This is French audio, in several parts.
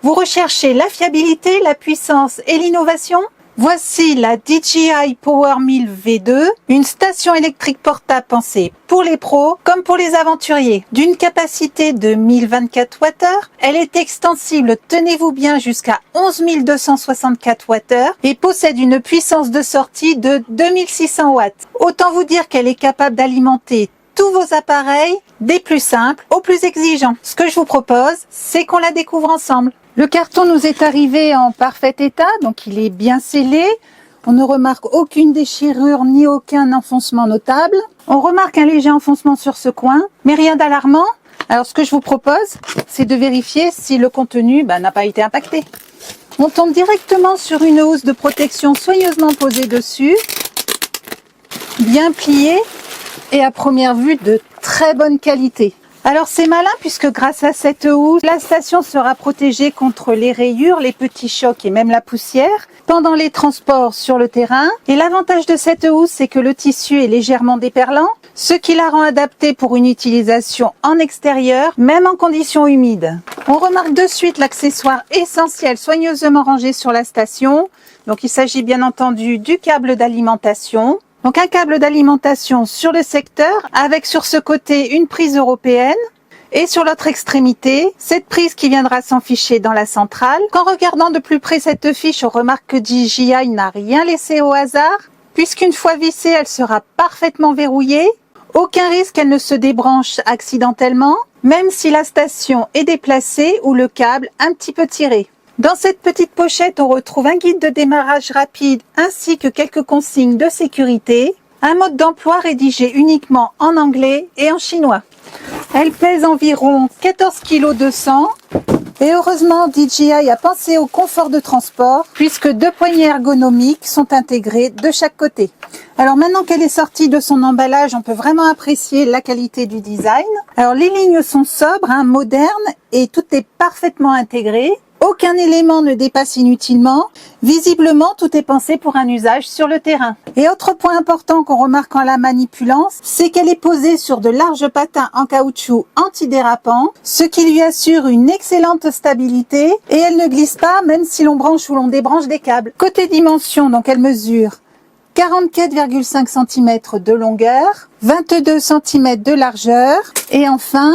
Vous recherchez la fiabilité, la puissance et l'innovation? Voici la DJI Power 1000 V2, une station électrique portable pensée pour les pros comme pour les aventuriers. D'une capacité de 1024 Wh, elle est extensible, tenez-vous bien, jusqu'à 11 264 Wh et possède une puissance de sortie de 2600 watts. Autant vous dire qu'elle est capable d'alimenter tous vos appareils, des plus simples aux plus exigeants. Ce que je vous propose, c'est qu'on la découvre ensemble. Le carton nous est arrivé en parfait état, donc il est bien scellé. On ne remarque aucune déchirure ni aucun enfoncement notable. On remarque un léger enfoncement sur ce coin, mais rien d'alarmant. Alors ce que je vous propose, c'est de vérifier si le contenu n'a pas été impacté. On tombe directement sur une housse de protection soigneusement posée dessus, bien pliée et à première vue de très bonne qualité. Alors c'est malin puisque grâce à cette housse, la station sera protégée contre les rayures, les petits chocs et même la poussière pendant les transports sur le terrain. Et l'avantage de cette housse, c'est que le tissu est légèrement déperlant, ce qui la rend adaptée pour une utilisation en extérieur, même en conditions humides. On remarque de suite l'accessoire essentiel soigneusement rangé sur la station. Donc il s'agit bien entendu du câble d'alimentation. Donc un câble d'alimentation sur le secteur avec sur ce côté une prise européenne et sur l'autre extrémité, cette prise qui viendra s'enficher dans la centrale. Qu'en regardant de plus près cette fiche, on remarque que DJI n'a rien laissé au hasard puisqu'une fois vissée, elle sera parfaitement verrouillée. Aucun risque qu'elle ne se débranche accidentellement, même si la station est déplacée ou le câble un petit peu tiré. Dans cette petite pochette, on retrouve un guide de démarrage rapide ainsi que quelques consignes de sécurité, un mode d'emploi rédigé uniquement en anglais et en chinois. Elle pèse environ 14 kg 200 et heureusement DJI a pensé au confort de transport puisque deux poignées ergonomiques sont intégrées de chaque côté. Alors maintenant qu'elle est sortie de son emballage, on peut vraiment apprécier la qualité du design. Alors les lignes sont sobres, modernes et tout est parfaitement intégré. Aucun élément ne dépasse inutilement. Visiblement, tout est pensé pour un usage sur le terrain. Et autre point important qu'on remarque en la manipulant, c'est qu'elle est posée sur de larges patins en caoutchouc antidérapants, ce qui lui assure une excellente stabilité et elle ne glisse pas même si l'on branche ou l'on débranche des câbles. Côté dimension, donc elle mesure 44,5 cm de longueur, 22 cm de largeur et enfin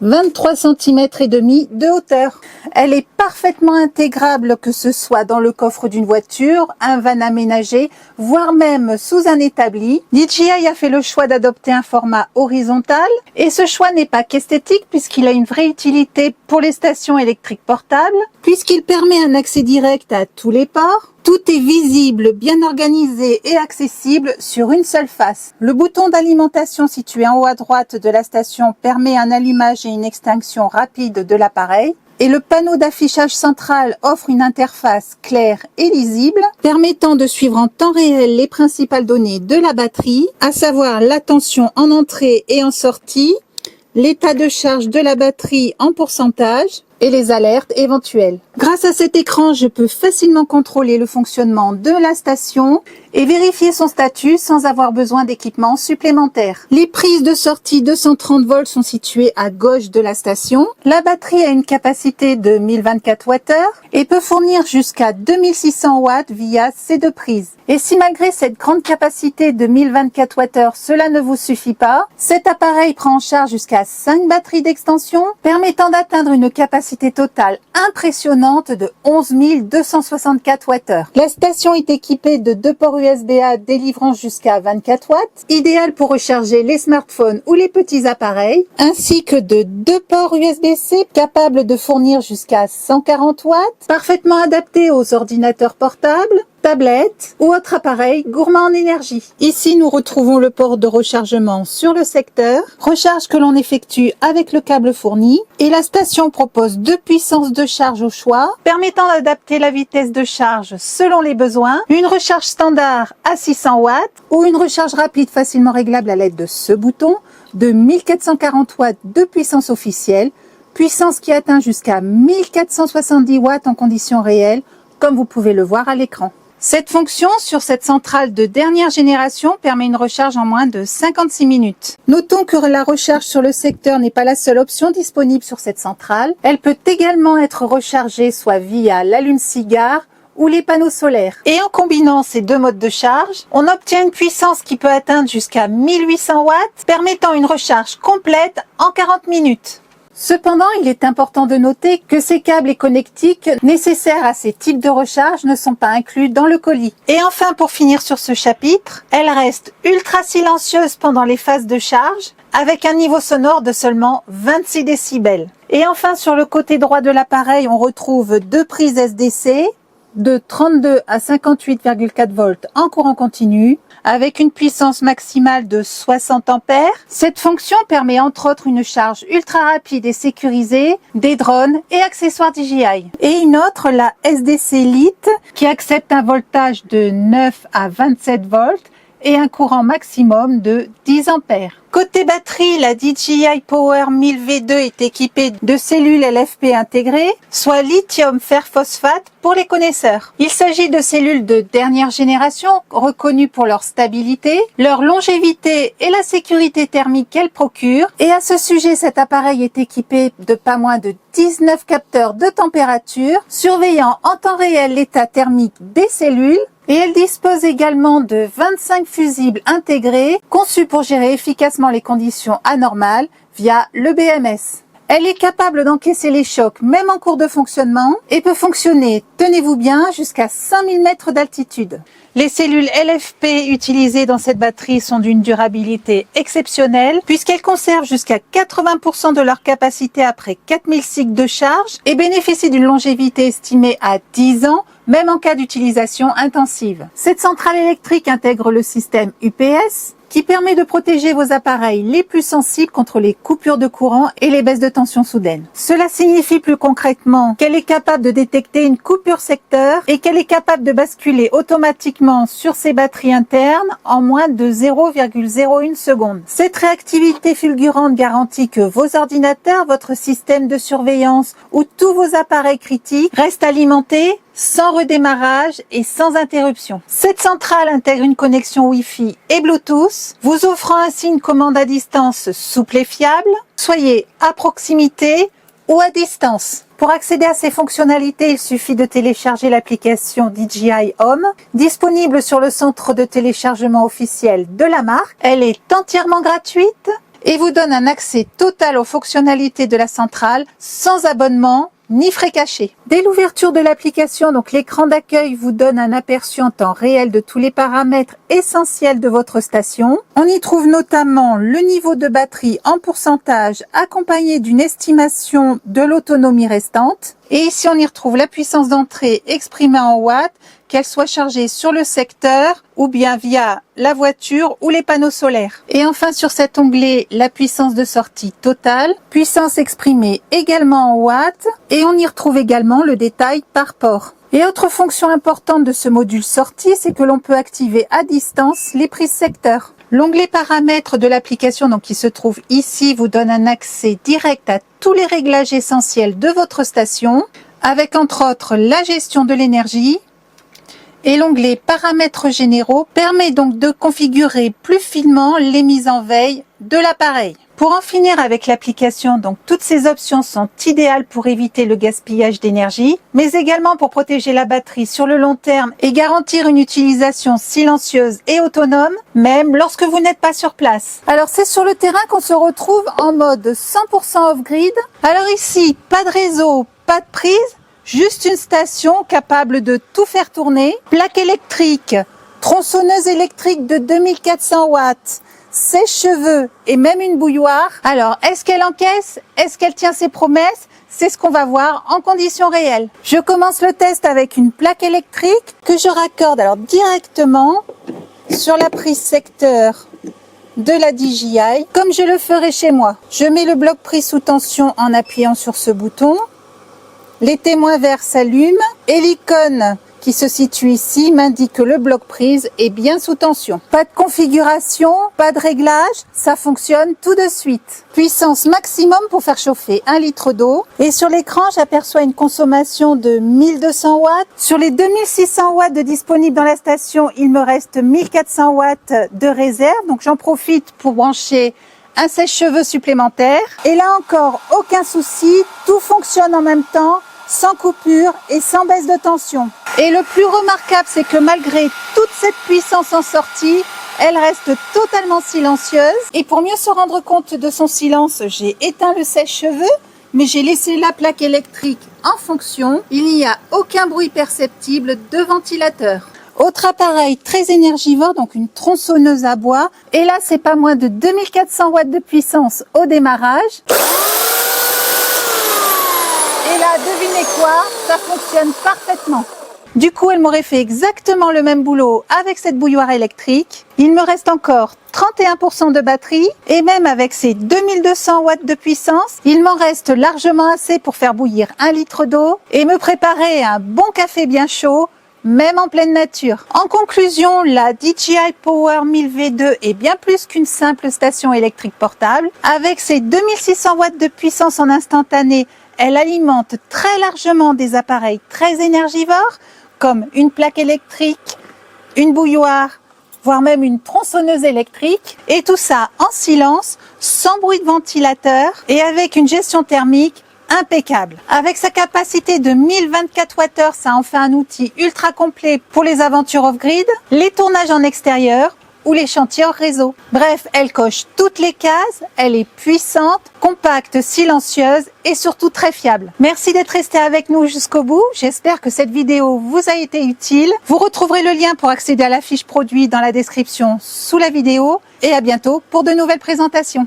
23 cm et demi de hauteur. Elle est parfaitement intégrable que ce soit dans le coffre d'une voiture, un van aménagé, voire même sous un établi. DJI a fait le choix d'adopter un format horizontal et ce choix n'est pas qu'esthétique puisqu'il a une vraie utilité pour les stations électriques portables, puisqu'il permet un accès direct à tous les ports. Tout est visible, bien organisé et accessible sur une seule face. Le bouton d'alimentation situé en haut à droite de la station permet un allumage et une extinction rapide de l'appareil. Et le panneau d'affichage central offre une interface claire et lisible, permettant de suivre en temps réel les principales données de la batterie, à savoir la tension en entrée et en sortie, l'état de charge de la batterie en pourcentage, et les alertes éventuelles. Grâce à cet écran, je peux facilement contrôler le fonctionnement de la station et vérifier son statut sans avoir besoin d'équipement supplémentaire. Les prises de sortie 230 volts sont situées à gauche de la station. La batterie a une capacité de 1024 Wh et peut fournir jusqu'à 2600 watts via ces deux prises. Et si malgré cette grande capacité de 1024 Wh, cela ne vous suffit pas, cet appareil prend en charge jusqu'à 5 batteries d'extension, permettant d'atteindre une capacité totale impressionnante de 11 264 Wh. La station est équipée de deux ports USB-A délivrant jusqu'à 24 watts, idéal pour recharger les smartphones ou les petits appareils, ainsi que de deux ports USB-C capables de fournir jusqu'à 140 watts, parfaitement adaptés aux ordinateurs portables, tablettes ou autres appareils gourmands en énergie. Ici, nous retrouvons le port de rechargement sur le secteur, recharge que l'on effectue avec le câble fourni, et la station propose deux puissances de charge au choix, permettant d'adapter la vitesse de charge selon les besoins, une recharge standard à 600 watts ou une recharge rapide facilement réglable à l'aide de ce bouton de 1440 watts de puissance officielle, puissance qui atteint jusqu'à 1470 watts en conditions réelles, comme vous pouvez le voir à l'écran. Cette fonction sur cette centrale de dernière génération permet une recharge en moins de 56 minutes. Notons que la recharge sur le secteur n'est pas la seule option disponible sur cette centrale. Elle peut également être rechargée soit via l'allume-cigare ou les panneaux solaires. Et en combinant ces deux modes de charge, on obtient une puissance qui peut atteindre jusqu'à 1800 watts, permettant une recharge complète en 40 minutes. Cependant, il est important de noter que ces câbles et connectiques nécessaires à ces types de recharge ne sont pas inclus dans le colis. Et enfin, pour finir sur ce chapitre, elle reste ultra silencieuse pendant les phases de charge, avec un niveau sonore de seulement 26 décibels. Et enfin, sur le côté droit de l'appareil, on retrouve deux prises SDC, de 32 à 58,4 volts en courant continu, avec une puissance maximale de 60 ampères. Cette fonction permet entre autres une charge ultra rapide et sécurisée des drones et accessoires DJI. Et une autre, la SDC Lite, qui accepte un voltage de 9 à 27 volts et un courant maximum de 10 ampères. Côté batterie, la DJI Power 1000 V2 est équipée de cellules LFP intégrées, soit lithium fer phosphate pour les connaisseurs. Il s'agit de cellules de dernière génération, reconnues pour leur stabilité, leur longévité et la sécurité thermique qu'elles procurent. Et à ce sujet, cet appareil est équipé de pas moins de 19 capteurs de température, surveillant en temps réel l'état thermique des cellules. Et elle dispose également de 25 fusibles intégrés, conçus pour gérer efficacement les conditions anormales via le BMS. Elle est capable d'encaisser les chocs même en cours de fonctionnement et peut fonctionner, tenez-vous bien, jusqu'à 5000 mètres d'altitude. Les cellules LFP utilisées dans cette batterie sont d'une durabilité exceptionnelle puisqu'elles conservent jusqu'à 80% de leur capacité après 4000 cycles de charge et bénéficient d'une longévité estimée à 10 ans, même en cas d'utilisation intensive. Cette centrale électrique intègre le système UPS qui permet de protéger vos appareils les plus sensibles contre les coupures de courant et les baisses de tension soudaines. Cela signifie plus concrètement qu'elle est capable de détecter une coupure secteur et qu'elle est capable de basculer automatiquement sur ses batteries internes en moins de 0,01 secondes. Cette réactivité fulgurante garantit que vos ordinateurs, votre système de surveillance ou tous vos appareils critiques restent alimentés sans redémarrage et sans interruption. Cette centrale intègre une connexion Wi-Fi et Bluetooth, vous offrant ainsi une commande à distance souple et fiable, soyez à proximité ou à distance. Pour accéder à ces fonctionnalités, il suffit de télécharger l'application DJI Home, disponible sur le centre de téléchargement officiel de la marque. Elle est entièrement gratuite et vous donne un accès total aux fonctionnalités de la centrale sans abonnement ni frais cachés. Dès l'ouverture de l'application, donc l'écran d'accueil vous donne un aperçu en temps réel de tous les paramètres essentiels de votre station. On y trouve notamment le niveau de batterie en pourcentage accompagné d'une estimation de l'autonomie restante. Et ici, on y retrouve la puissance d'entrée exprimée en watts, qu'elle soit chargée sur le secteur ou bien via la voiture ou les panneaux solaires. Et enfin, sur cet onglet, la puissance de sortie totale, puissance exprimée également en watts, et on y retrouve également le détail par port. Et autre fonction importante de ce module sortie, c'est que l'on peut activer à distance les prises secteur. L'onglet paramètres de l'application, donc qui se trouve ici, vous donne un accès direct à tous les réglages essentiels de votre station, avec entre autres la gestion de l'énergie. Et l'onglet paramètres généraux permet donc de configurer plus finement les mises en veille de l'appareil. Pour en finir avec l'application, donc toutes ces options sont idéales pour éviter le gaspillage d'énergie, mais également pour protéger la batterie sur le long terme et garantir une utilisation silencieuse et autonome, même lorsque vous n'êtes pas sur place. Alors c'est sur le terrain qu'on se retrouve en mode 100% off-grid. Alors ici, pas de réseau, pas de prise, juste une station capable de tout faire tourner, plaque électrique, tronçonneuse électrique de 2400 watts, sèche-cheveux et même une bouilloire. Alors, est-ce qu'elle encaisse? Est-ce qu'elle tient ses promesses? C'est ce qu'on va voir en conditions réelles. Je commence le test avec une plaque électrique que je raccorde alors directement sur la prise secteur de la DJI, comme je le ferai chez moi. Je mets le bloc prise sous tension en appuyant sur ce bouton. Les témoins verts s'allument et l'icône qui se situe ici m'indique que le bloc prise est bien sous tension. Pas de configuration, pas de réglage, ça fonctionne tout de suite. Puissance maximum pour faire chauffer 1 litre d'eau. Et sur l'écran, j'aperçois une consommation de 1200 watts. Sur les 2600 watts de disponibles dans la station, il me reste 1400 watts de réserve. Donc j'en profite pour brancher un sèche-cheveux supplémentaire. Et là encore, aucun souci, tout fonctionne en même temps, sans coupure et sans baisse de tension. Et le plus remarquable, c'est que malgré toute cette puissance en sortie, elle reste totalement silencieuse. Et pour mieux se rendre compte de son silence, j'ai éteint le sèche-cheveux, mais j'ai laissé la plaque électrique en fonction. Il n'y a aucun bruit perceptible de ventilateur. Autre appareil très énergivore, donc une tronçonneuse à bois. Et là, c'est pas moins de 2400 watts de puissance au démarrage. Et là, devinez quoi, ça fonctionne parfaitement. Du coup, elle m'aurait fait exactement le même boulot avec cette bouilloire électrique. Il me reste encore 31% de batterie et même avec ces 2200 watts de puissance, il m'en reste largement assez pour faire bouillir 1 litre d'eau et me préparer un bon café bien chaud, même en pleine nature. En conclusion, la DJI Power 1000 V2 est bien plus qu'une simple station électrique portable. Avec ses 2600 watts de puissance en instantané, elle alimente très largement des appareils très énergivores comme une plaque électrique, une bouilloire, voire même une tronçonneuse électrique. Et tout ça en silence, sans bruit de ventilateur et avec une gestion thermique impeccable. Avec sa capacité de 1024 Wh, ça en fait un outil ultra complet pour les aventures off-grid, les tournages en extérieur ou les chantiers hors réseau. Bref, elle coche toutes les cases, elle est puissante, compacte, silencieuse et surtout très fiable. Merci d'être resté avec nous jusqu'au bout. J'espère que cette vidéo vous a été utile. Vous retrouverez le lien pour accéder à la fiche produit dans la description sous la vidéo et à bientôt pour de nouvelles présentations.